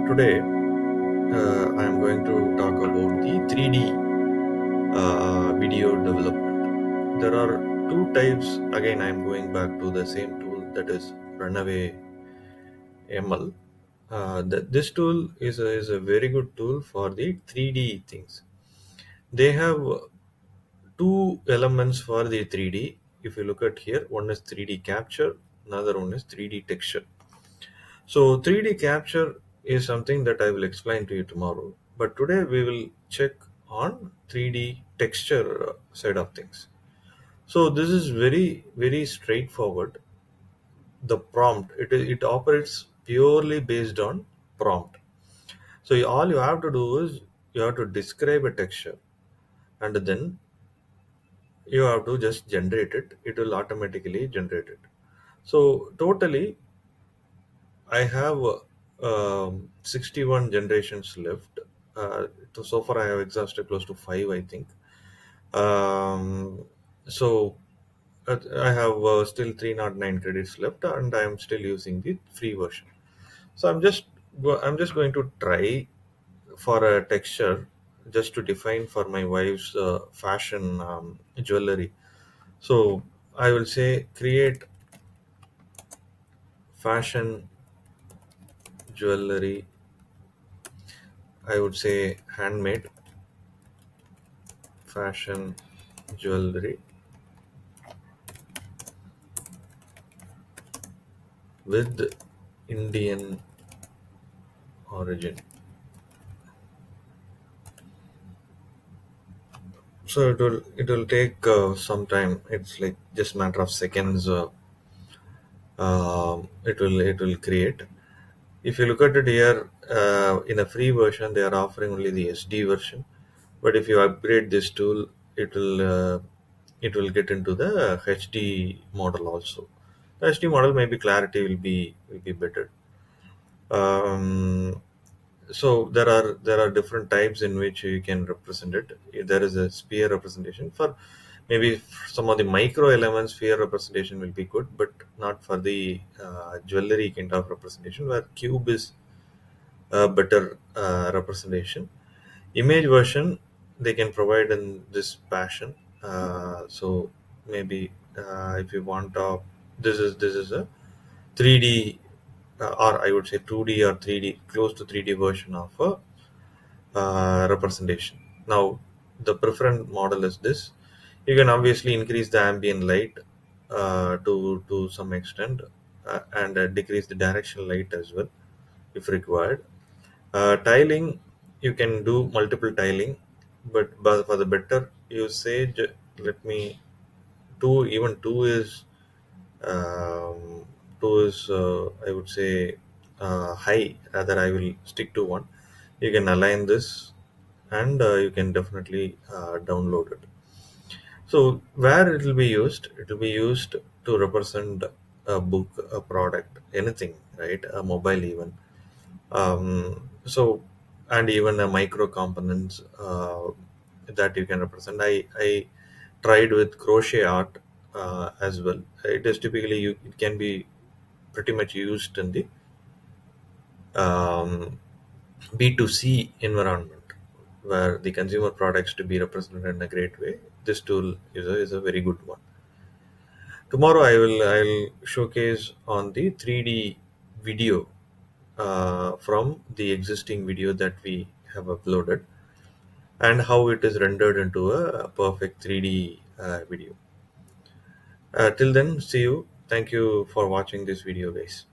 Today, I am going to talk about the 3D video development. There are two types. Again, I am going back to the same tool, that is Runway ML. This tool is a very good tool for the 3D things. They have two elements for the 3D. If you look at here, one is 3D capture, another one is 3D texture. So 3D capture is something that I will explain to you tomorrow. But today we will check on 3D texture side of things. So this is very straightforward. The prompt, it operates purely based on prompt. So all you have to do is you have to describe a texture, and then you have to just generate it. It will automatically generate it. So totally I have 61 generations left. So far, I have exhausted close to five, I think. Um, so I have still 309 credits left, and I am still using the free version. So I'm just going to try for a texture just to define for my wife's fashion jewelry. So I will say create fashion jewelry. I would say handmade fashion jewelry with Indian origin. So it will take some time. It's like just matter of seconds. It will create. If you look at it here, in a free version, they are offering only the SD version. But if you upgrade this tool, it will get into the HD model also. The HD model, maybe clarity will be better. Um, so there are different types in which you can represent it. There is a sphere representation for maybe some of the micro elements. Sphere representation will be good, but not for the jewelry kind of representation, where cube is a better representation. Image version they can provide in this fashion. So maybe if you want, this is a 3D, or I would say 2D or 3D, close to 3D version of a representation. Now, the preferred model is this. You can obviously increase the ambient light to some extent, and decrease the directional light as well if required. Tiling, you can do multiple tiling, but for the better usage, let me two even two is um, two is I would say high. Rather, I will stick to one. You can align this, and you can definitely download it. So where it will be used? It will be used to represent a book, a product, anything, right? A mobile even. So and even a micro components that you can represent. I tried with crochet art as well. It is typically it can be pretty much used in the um, B2C environment, where the consumer products to be represented in a great way. This tool is a very good one. Tomorrow I'll showcase on the 3D video from the existing video that we have uploaded, and how it is rendered into a perfect 3D video. Till then, see you. Thank you for watching this video, guys.